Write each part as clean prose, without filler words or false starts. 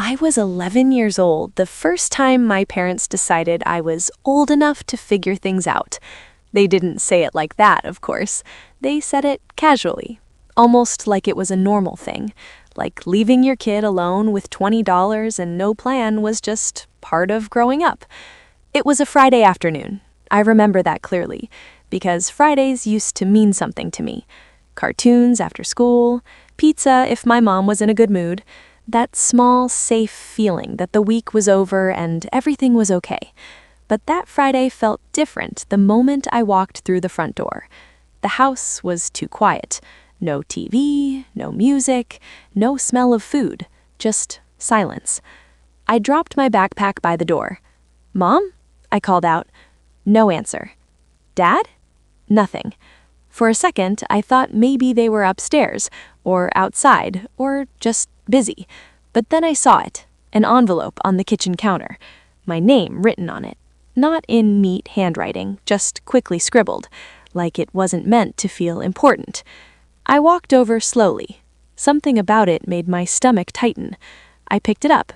I was 11 years old the first time my parents decided I was old enough to figure things out. They didn't say it like that, of course. They said it casually, almost like it was a normal thing, like leaving your kid alone with $20 and no plan was just part of growing up. It was a Friday afternoon. I remember that clearly, because Fridays used to mean something to me. Cartoons after school, pizza if my mom was in a good mood, that small, safe feeling that the week was over and everything was okay. But that Friday felt different the moment I walked through the front door. The house was too quiet. No TV, no music, no smell of food, just silence. I dropped my backpack by the door. "Mom?" I called out. No answer. "Dad?" Nothing. For a second, I thought maybe they were upstairs, or outside, or just busy. But then I saw it, an envelope on the kitchen counter, my name written on it. Not in neat handwriting, just quickly scribbled, like it wasn't meant to feel important. I walked over slowly. Something about it made my stomach tighten. I picked it up,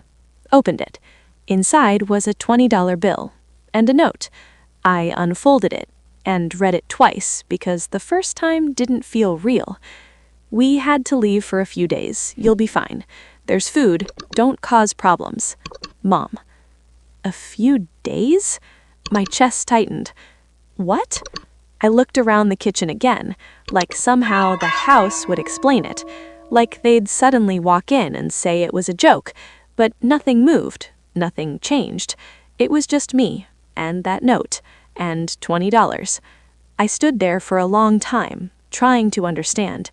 opened it. Inside was a $20 bill, and a note. I unfolded it, and read it twice because the first time didn't feel real. "We had to leave for a few days. You'll be fine. There's food. Don't cause problems. Mom." A few days? My chest tightened. What? I looked around the kitchen again, like somehow the house would explain it, like they'd suddenly walk in and say it was a joke, but nothing moved, nothing changed. It was just me, and that note, and $20. I stood there for a long time, trying to understand,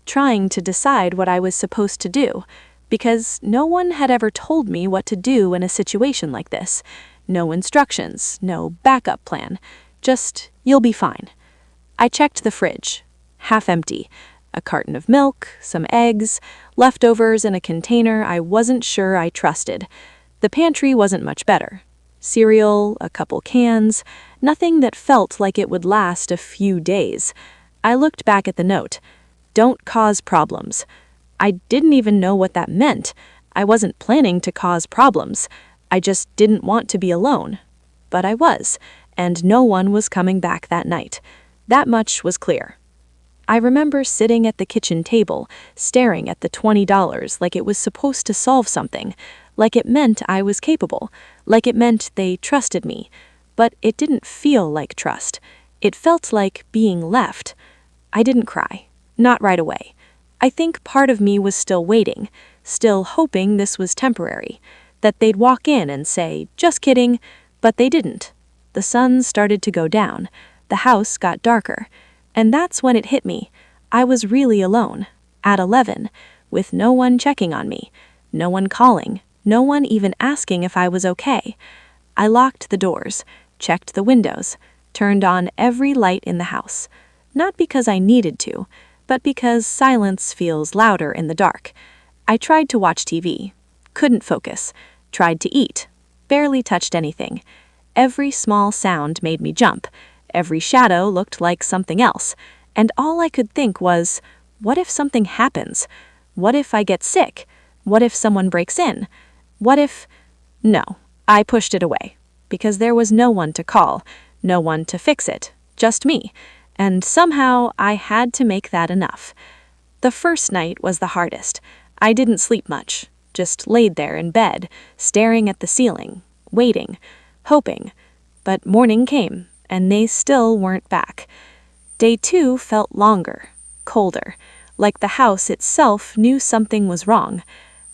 trying to decide what I was supposed to do, because no one had ever told me what to do in a situation like this. No instructions, no backup plan, just, "You'll be fine." I checked the fridge, half empty. A carton of milk, some eggs, leftovers in a container I wasn't sure I trusted. The pantry wasn't much better. Cereal, a couple cans, nothing that felt like it would last a few days. I looked back at the note. "Don't cause problems." I didn't even know what that meant. I wasn't planning to cause problems. I just didn't want to be alone. But I was, and no one was coming back that night. That much was clear. I remember sitting at the kitchen table, staring at the $20 like it was supposed to solve something, like it meant I was capable, like it meant they trusted me. But it didn't feel like trust. It felt like being left. I didn't cry. Not right away. I think part of me was still waiting, still hoping this was temporary, that they'd walk in and say, "Just kidding," but they didn't. The sun started to go down. The house got darker. And that's when it hit me. I was really alone, at 11, with no one checking on me, no one calling, no one even asking if I was okay. I locked the doors, checked the windows, turned on every light in the house. Not because I needed to, but because silence feels louder in the dark. I tried to watch TV, couldn't focus, tried to eat, barely touched anything. Every small sound made me jump. Every shadow looked like something else, and all I could think was, what if something happens? What if I get sick? What if someone breaks in? What if... No, I pushed it away, because there was no one to call, no one to fix it, just me, and somehow I had to make that enough. The first night was the hardest. I didn't sleep much, just laid there in bed, staring at the ceiling, waiting, hoping. But morning came, and they still weren't back. Day 2 felt longer, colder, like the house itself knew something was wrong.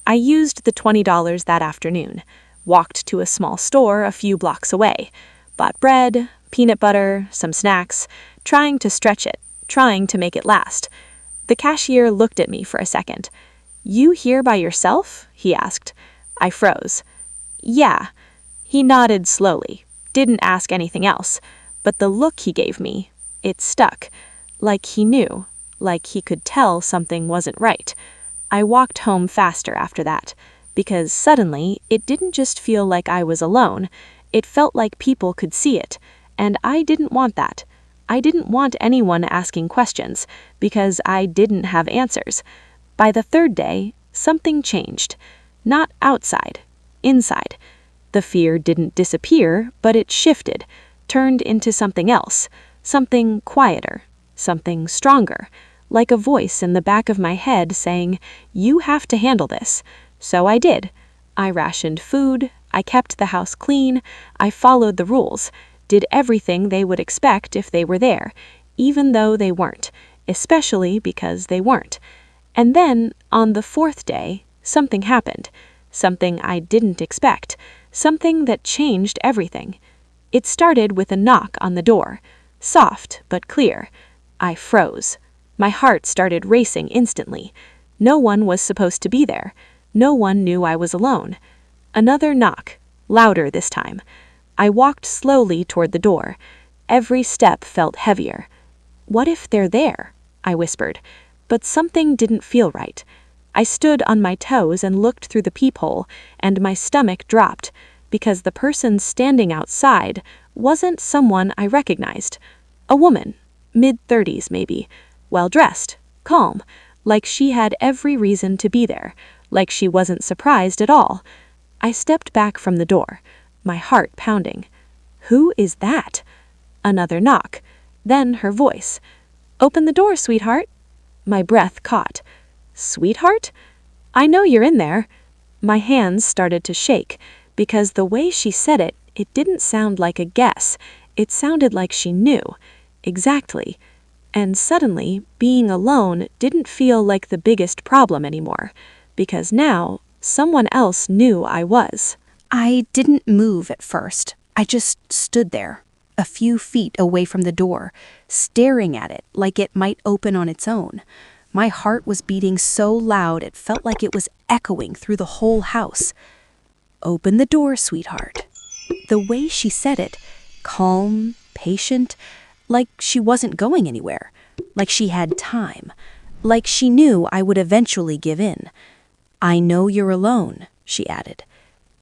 I used the $20 that afternoon, walked to a small store a few blocks away, bought bread, peanut butter, some snacks, trying to stretch it, trying to make it last. The cashier looked at me for a second. "You here by yourself?" he asked. I froze. "Yeah." He nodded slowly, didn't ask anything else. But the look he gave me, it stuck. Like he knew, like he could tell something wasn't right. I walked home faster after that, because suddenly it didn't just feel like I was alone, it felt like people could see it, and I didn't want that. I didn't want anyone asking questions, because I didn't have answers. By the third day, something changed. Not outside, inside. The fear didn't disappear, but it shifted, turned into something else, something quieter, something stronger, like a voice in the back of my head saying, "You have to handle this." So I did. I rationed food, I kept the house clean, I followed the rules, did everything they would expect if they were there, even though they weren't, especially because they weren't. And then, on the fourth day, something happened, something I didn't expect, something that changed everything. It started with a knock on the door, soft but clear. I froze. My heart started racing instantly. No one was supposed to be there. No one knew I was alone. Another knock, louder this time. I walked slowly toward the door. Every step felt heavier. "What if they're there?" I whispered, but something didn't feel right. I stood on my toes and looked through the peephole, and my stomach dropped, because the person standing outside wasn't someone I recognized. A woman, mid-30s maybe, well-dressed, calm, like she had every reason to be there, like she wasn't surprised at all. I stepped back from the door, my heart pounding. "Who is that?" Another knock, then her voice. "Open the door, sweetheart." My breath caught. "Sweetheart? I know you're in there." My hands started to shake, because the way she said it, it didn't sound like a guess. It sounded like she knew. Exactly. And suddenly, being alone didn't feel like the biggest problem anymore, because now, someone else knew I was. I didn't move at first. I just stood there, a few feet away from the door, staring at it like it might open on its own. My heart was beating so loud it felt like it was echoing through the whole house. "Open the door, sweetheart." The way she said it, calm, patient, like she wasn't going anywhere, like she had time, like she knew I would eventually give in. "I know you're alone," she added.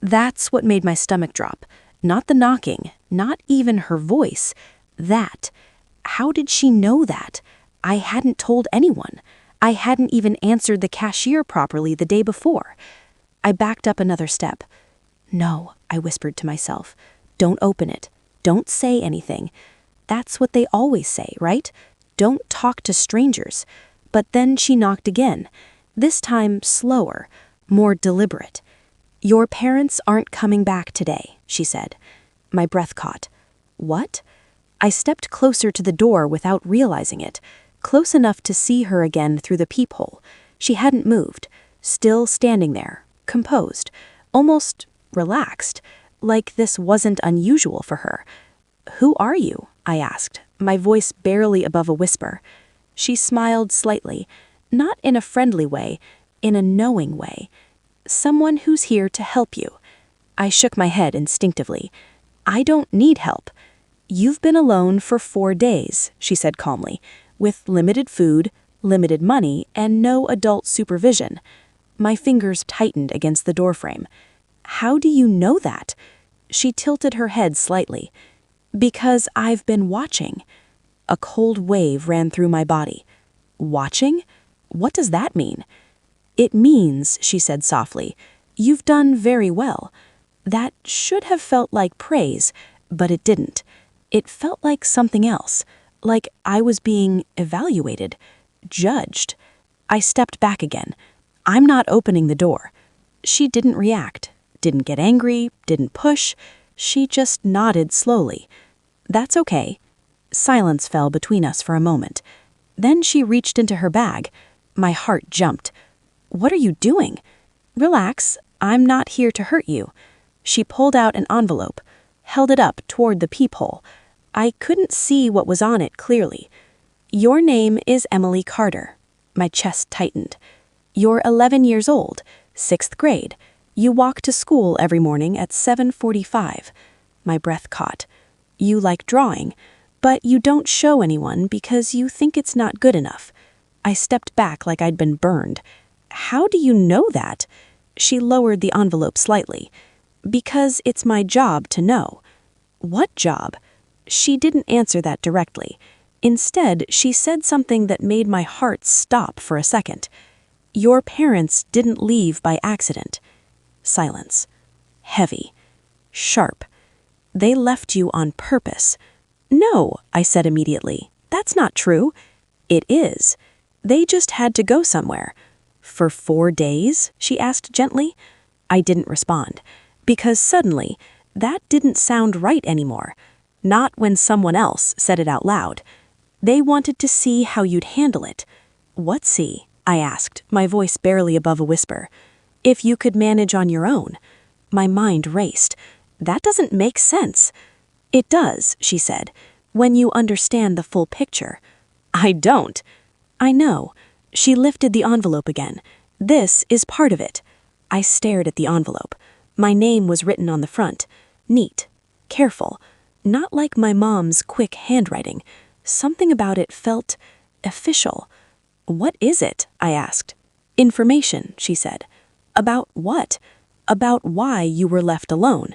That's what made my stomach drop. Not the knocking, not even her voice. That. How did she know that? I hadn't told anyone. I hadn't even answered the cashier properly the day before. I backed up another step. "No," I whispered to myself. "Don't open it. Don't say anything." That's what they always say, right? Don't talk to strangers. But then she knocked again, this time slower, more deliberate. "Your parents aren't coming back today," she said. My breath caught. "What?" I stepped closer to the door without realizing it, close enough to see her again through the peephole. She hadn't moved, still standing there, composed, almost relaxed, like this wasn't unusual for her. "Who are you?" I asked, my voice barely above a whisper. She smiled slightly, not in a friendly way, in a knowing way. "Someone who's here to help you." I shook my head instinctively. "I don't need help." "You've been alone for 4 days," she said calmly, "with limited food, limited money, and no adult supervision." My fingers tightened against the doorframe. "How do you know that?" She tilted her head slightly. "Because I've been watching." A cold wave ran through my body. "Watching? What does that mean?" "It means," she said softly, "you've done very well." That should have felt like praise, but it didn't. It felt like something else, like I was being evaluated, judged. I stepped back again. "I'm not opening the door." She didn't react, didn't get angry, didn't push. She just nodded slowly. "That's okay." Silence fell between us for a moment. Then she reached into her bag. My heart jumped. "What are you doing?" "Relax. I'm not here to hurt you." She pulled out an envelope, held it up toward the peephole. I couldn't see what was on it clearly. "Your name is Emily Carter." My chest tightened. "You're 11 years old, 6th grade. You walk to school every morning at 7:45. My breath caught. "You like drawing, but you don't show anyone because you think it's not good enough." I stepped back like I'd been burned. "How do you know that?" She lowered the envelope slightly. "Because it's my job to know." "What job?" She didn't answer that directly. Instead, she said something that made my heart stop for a second. "Your parents didn't leave by accident." Silence. Heavy. Sharp. They left you on purpose. No, I said immediately. That's not true. It is. They just had to go somewhere. For 4 days? She asked gently. I didn't respond, because suddenly, that didn't sound right anymore. Not when someone else said it out loud. They wanted to see how you'd handle it. What see? I asked, my voice barely above a whisper. If you could manage on your own. My mind raced. That doesn't make sense. It does, she said, when you understand the full picture. I don't. I know. She lifted the envelope again. This is part of it. I stared at the envelope. My name was written on the front. Neat. Careful. Not like my mom's quick handwriting. Something about it felt official. What is it? I asked. Information, she said. About what? About why you were left alone.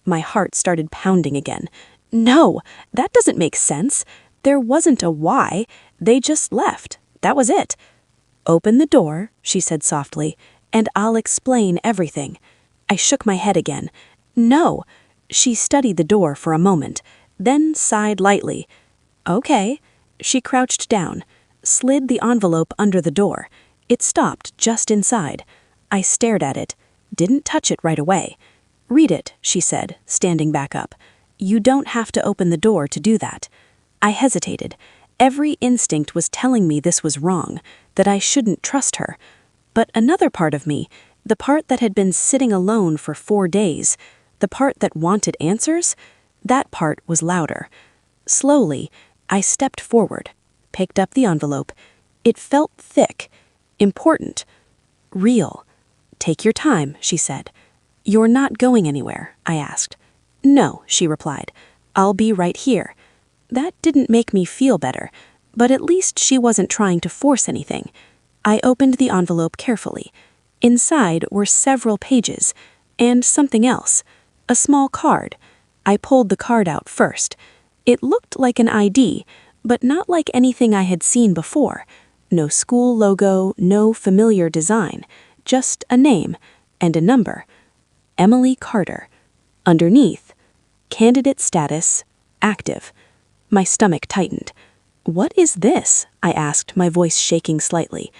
My heart started pounding again. No, that doesn't make sense. There wasn't a why. They just left. That was it. Open the door, she said softly, and I'll explain everything. I shook my head again. No. She studied the door for a moment, then sighed lightly. Okay. She crouched down, slid the envelope under the door. It stopped just inside. I stared at it, didn't touch it right away. Read it, she said, standing back up. You don't have to open the door to do that. I hesitated. Every instinct was telling me this was wrong, that I shouldn't trust her. But another part of me, the part that had been sitting alone for 4 days, the part that wanted answers, that part was louder. Slowly, I stepped forward, picked up the envelope. It felt thick, important, real. Take your time, she said. You're not going anywhere, I asked. No, she replied. I'll be right here. That didn't make me feel better, but at least she wasn't trying to force anything. I opened the envelope carefully. Inside were several pages, and something else, a small card. I pulled the card out first. It looked like an ID, but not like anything I had seen before. No school logo, no familiar design, just a name and a number. Emily Carter. Underneath, candidate status, active. My stomach tightened. What is this? I asked, my voice shaking slightly.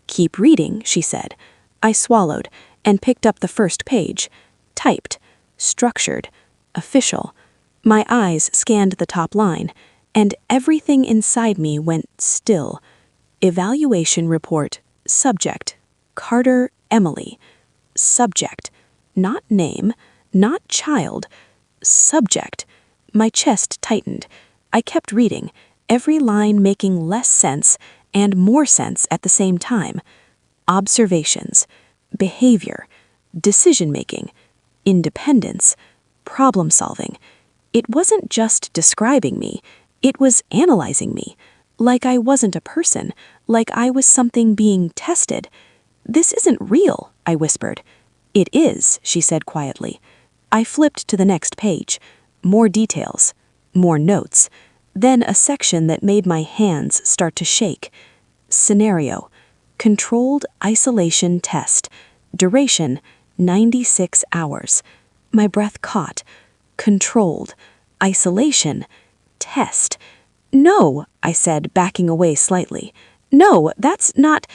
Keep reading, she said. I swallowed and picked up the first page. Typed, structured, official. My eyes scanned the top line, and everything inside me went still. Evaluation report, subject, Carter Emily. Subject, not name, not child. Subject. My chest tightened. I kept reading, every line making less sense and more sense at the same time. Observations, behavior, decision-making, independence, problem-solving. It wasn't just describing me, it was analyzing me, like I wasn't a person, like I was something being tested. This isn't real, I whispered. It is, she said quietly. I flipped to the next page. More details, more notes, then a section that made my hands start to shake. Scenario, controlled isolation test, duration 96 hours. My breath caught. Controlled, isolation, test. No, I said, backing away slightly. No, that's not...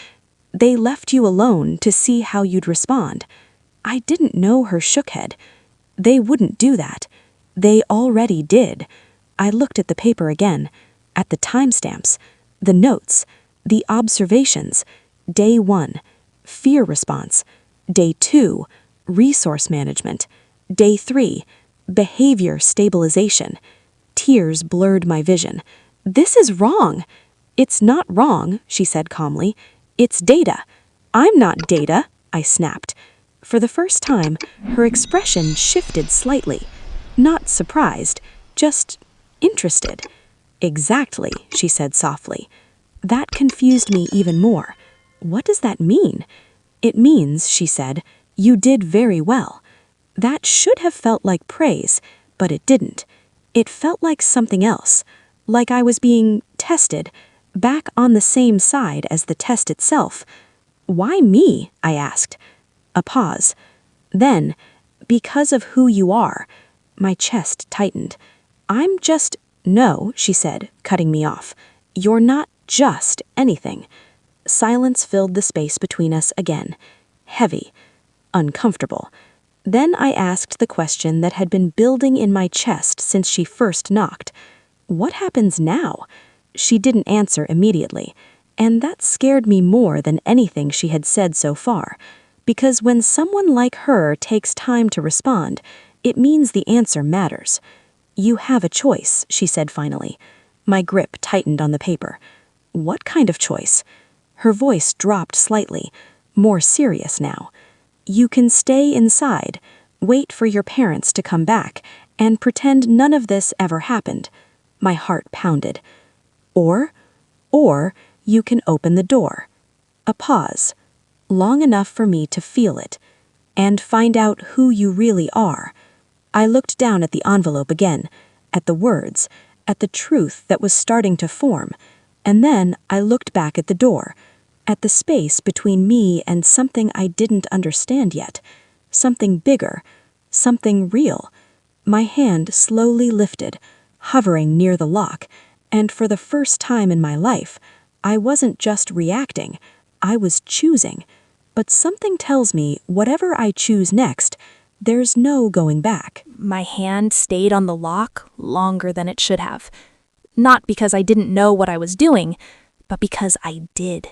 They left you alone to see how you'd respond. I didn't know her shook head. They wouldn't do that. They already did. I looked at the paper again, at the timestamps, the notes, the observations. Day 1, fear response. Day 2, resource management. Day 3, behavior stabilization. Tears blurred my vision. This is wrong. It's not wrong, she said calmly. It's data. I'm not data, I snapped. For the first time, her expression shifted slightly. Not surprised, just interested. Exactly, she said softly. That confused me even more. What does that mean? It means, she said, you did very well. That should have felt like praise, but it didn't. It felt like something else, like I was being tested, back on the same side as the test itself. Why me? I asked. A pause. Then, because of who you are, my chest tightened. I'm just... No, she said, cutting me off. You're not just anything. Silence filled the space between us again. Heavy. Uncomfortable. Then I asked the question that had been building in my chest since she first knocked. What happens now? She didn't answer immediately, and that scared me more than anything she had said so far, because when someone like her takes time to respond, it means the answer matters. You have a choice, she said finally. My grip tightened on the paper. What kind of choice? Her voice dropped slightly, more serious now. You can stay inside, wait for your parents to come back, and pretend none of this ever happened. My heart pounded. Or you can open the door. A pause, long enough for me to feel it, and find out who you really are. I looked down at the envelope again, at the words, at the truth that was starting to form, and then I looked back at the door, at the space between me and something I didn't understand yet, something bigger, something real. My hand slowly lifted, hovering near the lock, and for the first time in my life, I wasn't just reacting, I was choosing. But something tells me whatever I choose next, there's no going back. My hand stayed on the lock longer than it should have. Not because I didn't know what I was doing, but because I did.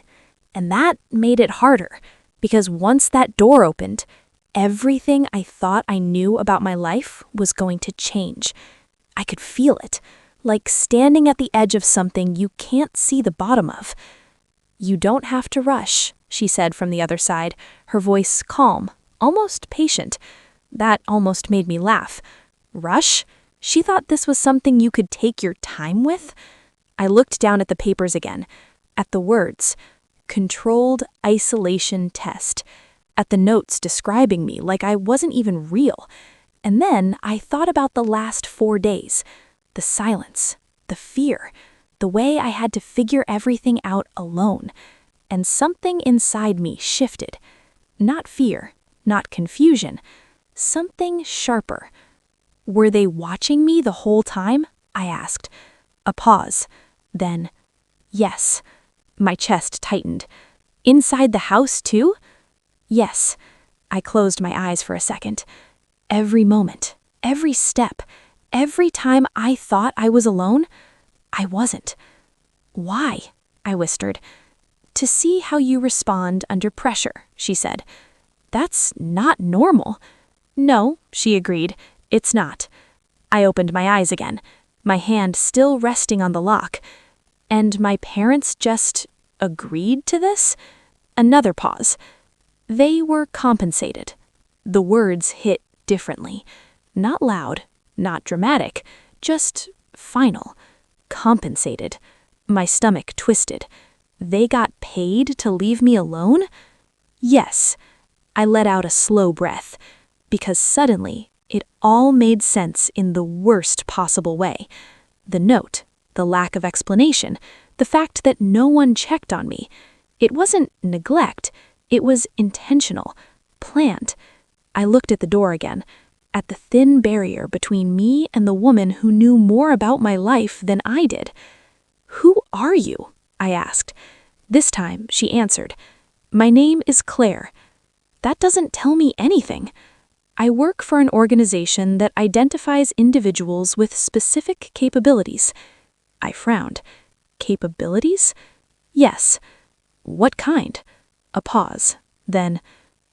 And that made it harder, because once that door opened, everything I thought I knew about my life was going to change. I could feel it, like standing at the edge of something you can't see the bottom of. You don't have to rush, she said from the other side, her voice calm, almost patient. That almost made me laugh. Rush? She thought this was something you could take your time with? I looked down at the papers again, at the words, Controlled Isolation Test, at the notes describing me like I wasn't even real. And then I thought about the last 4 days, the silence, the fear, the way I had to figure everything out alone. And something inside me shifted. Not fear, not confusion, something sharper. Were they watching me the whole time? I asked. A pause. Then, yes. My chest tightened. Inside the house, too? Yes. I closed my eyes for a second. Every moment, every step, every time I thought I was alone, I wasn't. Why? I whispered. To see how you respond under pressure, she said. That's not normal. No, she agreed. It's not. I opened my eyes again, my hand still resting on the lock. And my parents just agreed to this? Another pause. They were compensated. The words hit differently. Not loud, not dramatic, just final. Compensated. My stomach twisted. They got paid to leave me alone? Yes. I let out a slow breath, because suddenly it all made sense in the worst possible way. The note, the lack of explanation, the fact that no one checked on me. It wasn't neglect, it was intentional, planned. I looked at the door again, at the thin barrier between me and the woman who knew more about my life than I did. Who are you? I asked. This time she answered. My name is Claire. That doesn't tell me anything. I work for an organization that identifies individuals with specific capabilities. I frowned. Capabilities? Yes. What kind? A pause. Then,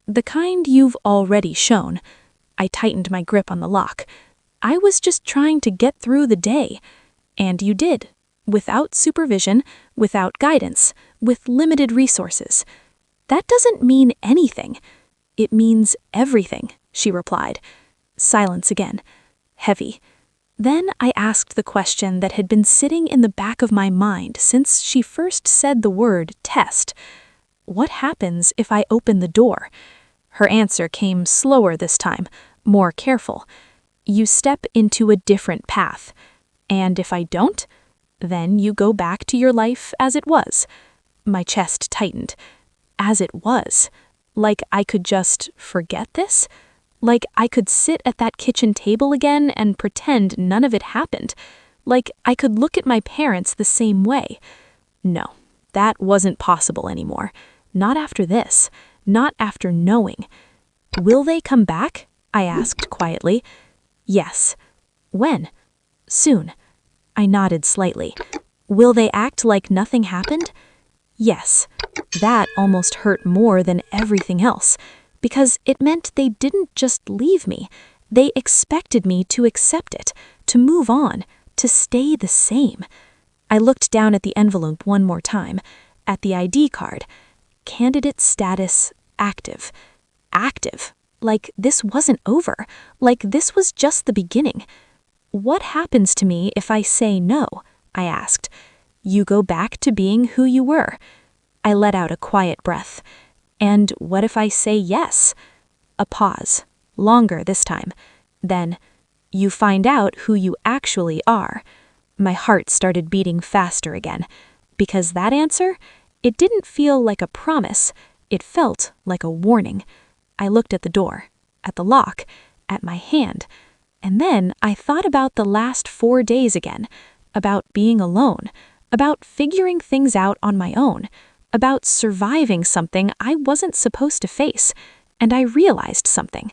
the kind you've already shown. I tightened my grip on the lock. I was just trying to get through the day. And you did. Without supervision, without guidance, with limited resources. That doesn't mean anything. It means everything, she replied. Silence again. Heavy. Then I asked the question that had been sitting in the back of my mind since she first said the word test. What happens if I open the door? Her answer came slower this time, more careful. You step into a different path. And if I don't, then you go back to your life as it was. My chest tightened. As it was. Like I could just forget this? Like I could sit at that kitchen table again and pretend none of it happened. Like I could look at my parents the same way. No, that wasn't possible anymore. Not after this. Not after knowing. Will they come back? I asked quietly. Yes. When? Soon. I nodded slightly. Will they act like nothing happened? Yes. That almost hurt more than everything else, because it meant they didn't just leave me. They expected me to accept it, to move on, to stay the same. I looked down at the envelope one more time, at the ID card. Candidate status active. Active. Like this wasn't over. Like this was just the beginning. What happens to me if I say no? I asked. You go back to being who you were. I let out a quiet breath. And what if I say yes? A pause. Longer this time. Then, you find out who you actually are. My heart started beating faster again. Because that answer, it didn't feel like a promise. It felt like a warning. I looked at the door, at the lock, at my hand. And then I thought about the last 4 days again. About being alone. About figuring things out on my own. About surviving something I wasn't supposed to face. And I realized something.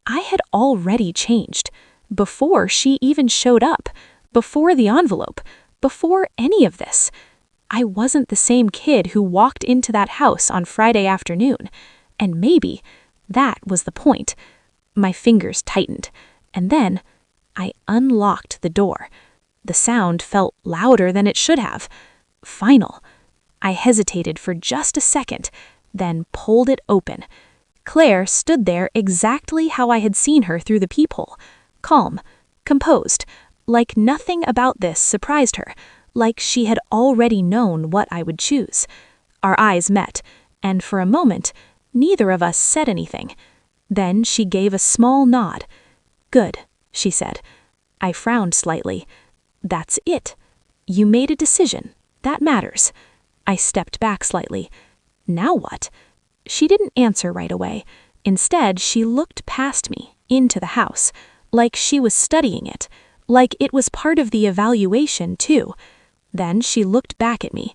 I had already changed. Before she even showed up. Before the envelope. Before any of this. I wasn't the same kid who walked into that house on Friday afternoon. And maybe that was the point. My fingers tightened. And then I unlocked the door. The sound felt louder than it should have. Final. I hesitated for just a second, then pulled it open. Claire stood there exactly how I had seen her through the peephole. Calm, composed, like nothing about this surprised her, like she had already known what I would choose. Our eyes met, and for a moment, neither of us said anything. Then she gave a small nod. Good, she said. I frowned slightly. That's it. You made a decision. That matters. I stepped back slightly. Now what? She didn't answer right away. Instead, she looked past me, into the house, like she was studying it, like it was part of the evaluation, too. Then she looked back at me.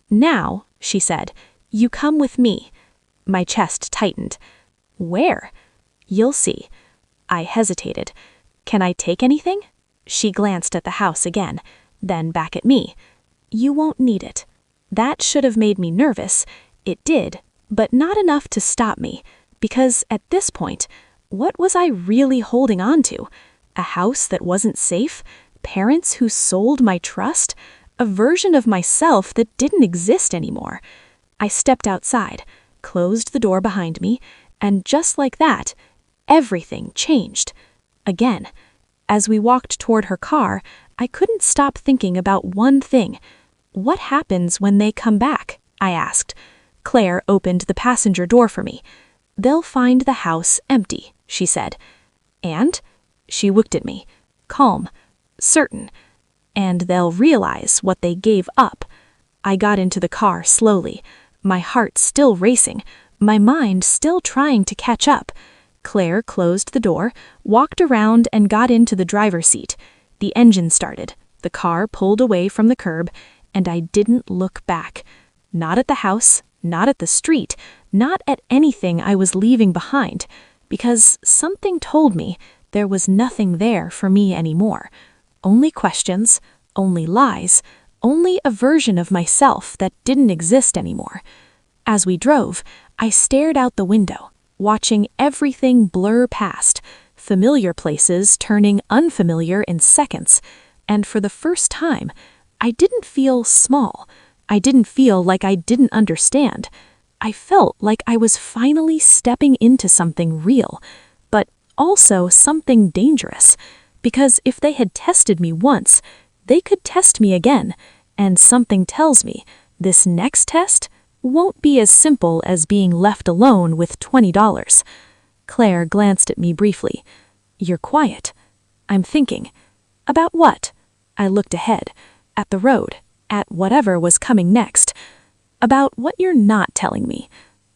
Now, she said, you come with me. My chest tightened. Where? You'll see. I hesitated. Can I take anything? She glanced at the house again, then back at me. You won't need it. That should have made me nervous. It did, but not enough to stop me, because at this point, what was I really holding on to? A house that wasn't safe? Parents who sold my trust? A version of myself that didn't exist anymore. I stepped outside, closed the door behind me, and just like that, everything changed. Again. As we walked toward her car, I couldn't stop thinking about one thing. What happens when they come back? I asked. Claire opened the passenger door for me. They'll find the house empty, she said. And? She looked at me, calm, certain. And they'll realize what they gave up. I got into the car slowly, my heart still racing, my mind still trying to catch up. Claire closed the door, walked around and got into the driver's seat. The engine started, the car pulled away from the curb, and I didn't look back. Not at the house, not at the street, not at anything I was leaving behind, because something told me there was nothing there for me anymore. Only questions, only lies, only a version of myself that didn't exist anymore. As we drove, I stared out the window, watching everything blur past, familiar places turning unfamiliar in seconds, and for the first time, I didn't feel small. I didn't feel like I didn't understand. I felt like I was finally stepping into something real, but also something dangerous, because if they had tested me once, they could test me again, and something tells me this next test won't be as simple as being left alone with $20. Claire glanced at me briefly. You're quiet. I'm thinking. About what? I looked ahead. At the road, at whatever was coming next. About what you're not telling me.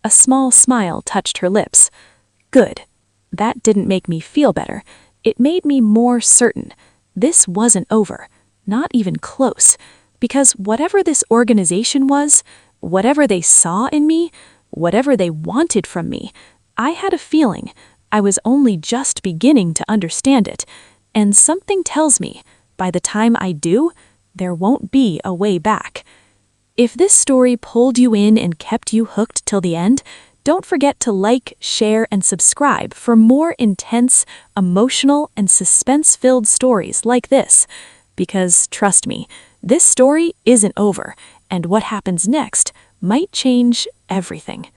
A small smile touched her lips. Good. that didn't make me feel better. It made me more certain. This wasn't over. Not even close. Because whatever this organization was, whatever they saw in me, whatever they wanted from me, I had a feeling I was only just beginning to understand it. And something tells me, by the time I do, there won't be a way back. If this story pulled you in and kept you hooked till the end, don't forget to like, share, and subscribe for more intense, emotional, and suspense-filled stories like this. Because, trust me, this story isn't over, and what happens next might change everything.